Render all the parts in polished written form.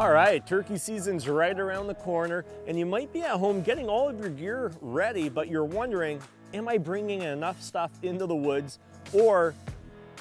All right, turkey season's right around the corner, and you might be at home getting all of your gear ready, but you're wondering, am I bringing enough stuff into the woods, or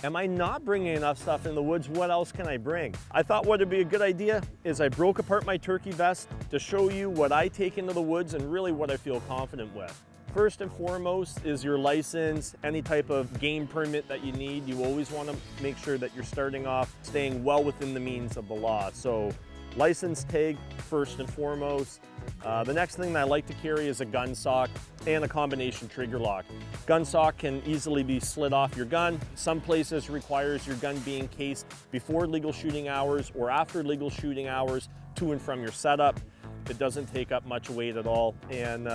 am I not bringing enough stuff in the woods? What else can I bring? I thought what would be a good idea is I broke apart my turkey vest to show you what I take into the woods and really what I feel confident with. First and foremost is your license, any type of game permit that you need. You always want to make sure that you're starting off staying well within the means of the law. So license tag first and foremost. The next thing that I like to carry is a gun sock and a combination trigger lock. Gun sock can easily be slid off your gun. Some places requires your gun being cased before legal shooting hours or after legal shooting hours to and from your setup. It doesn't take up much weight at all and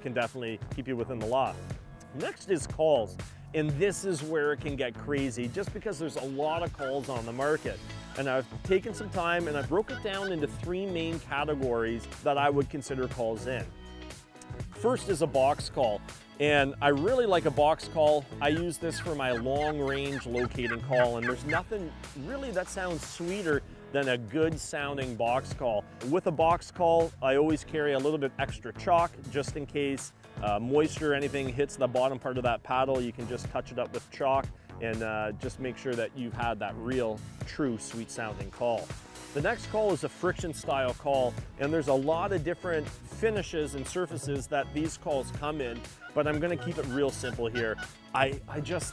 can definitely keep you within the law. Next is calls, and this is where it can get crazy just because there's a lot of calls on the market. And I've taken some time and I broke it down into three main categories that I would consider calls in. First is a box call, and I really like a box call. I use this for my long range locating call, and there's nothing really that sounds sweeter than a good sounding box call. With a box call, I always carry a little bit extra chalk just in case moisture or anything hits the bottom part of that paddle. You can just touch it up with chalk and just make sure that you've had that real, true, sweet sounding call. The next call is a friction style call, and there's a lot of different finishes and surfaces that these calls come in, but I'm gonna keep it real simple here.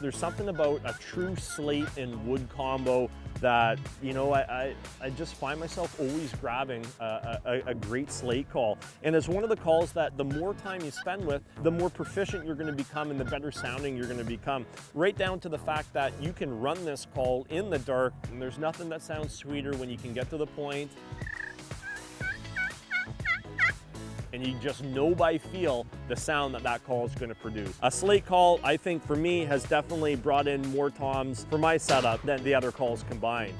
There's something about a true slate and wood combo that, you know, I just find myself always grabbing a great slate call. And it's one of the calls that the more time you spend with, the more proficient you're gonna become and the better sounding you're gonna become. Right down to the fact that you can run this call in the dark, and there's nothing that sounds sweeter when you can get to the point and you just know by feel the sound that that call is going to produce. A slate call, I think for me, has definitely brought in more toms for my setup than the other calls combined.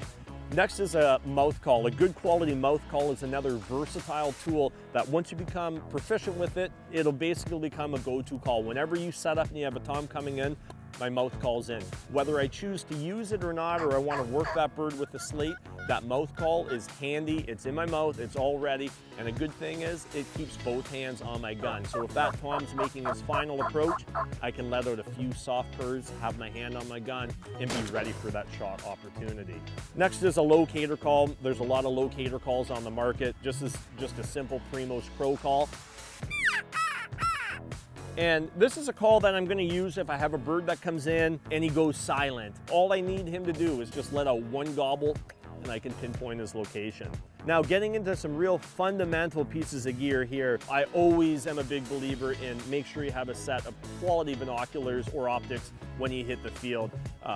Next is a mouth call. A good quality mouth call is another versatile tool that once you become proficient with it, it'll basically become a go-to call. Whenever you set up and you have a tom coming in, my mouth call's in. Whether I choose to use it or not, or I want to work that bird with the slate, that mouth call is handy. It's in my mouth, it's all ready. And a good thing is it keeps both hands on my gun. So if that tom's making his final approach, I can let out a few soft purrs, have my hand on my gun, and be ready for that shot opportunity. Next is a locator call. There's a lot of locator calls on the market. Just a simple Primos Pro call. And this is a call that I'm gonna use if I have a bird that comes in and he goes silent. All I need him to do is just let out one gobble and I can pinpoint his location. Now, getting into some real fundamental pieces of gear here, I always am a big believer in make sure you have a set of quality binoculars or optics when you hit the field.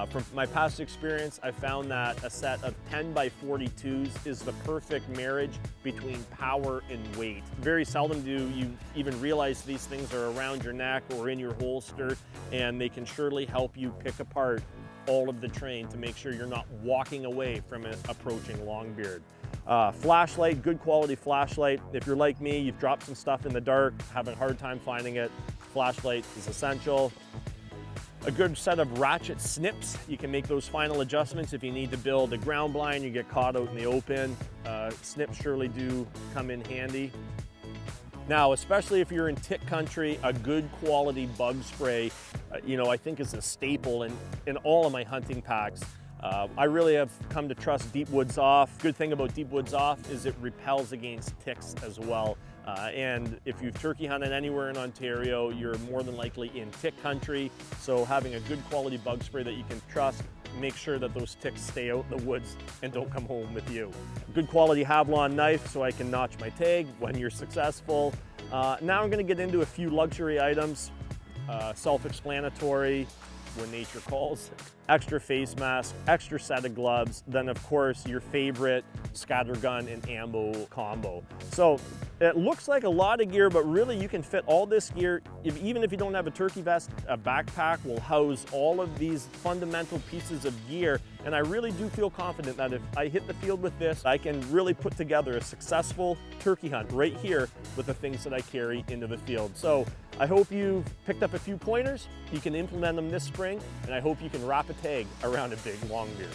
From my past experience, I found that a set of 10 by 42s is the perfect marriage between power and weight. Very seldom do you even realize these things are around your neck or in your holster, and they can surely help you pick apart all of the terrain to make sure you're not walking away from an approaching longbeard. Flashlight, good quality flashlight. If you're like me, you've dropped some stuff in the dark, having a hard time finding it, flashlight is essential. A good set of ratchet snips. You can make those final adjustments if you need to build a ground blind, you get caught out in the open. Snips surely do come in handy. Now, especially if you're in tick country, a good quality bug spray, I think is a staple in all of my hunting packs. I really have come to trust Deep Woods Off. Good thing about Deep Woods Off is it repels against ticks as well. And if you've turkey hunted anywhere in Ontario, you're more than likely in tick country. So having a good quality bug spray that you can trust, make sure that those ticks stay out in the woods and don't come home with you. Good quality Havlon knife so I can notch my tag when you're successful. Now I'm gonna get into a few luxury items, self-explanatory, when nature calls. Extra face mask, extra set of gloves, then of course your favorite scattergun and ammo combo. So it looks like a lot of gear, but really you can fit all this gear, even if you don't have a turkey vest. A backpack will house all of these fundamental pieces of gear, and I really do feel confident that if I hit the field with this, I can really put together a successful turkey hunt right here with the things that I carry into the field. So I hope you've picked up a few pointers. You can implement them this spring, and I hope you can wrap a tag around a big long beard.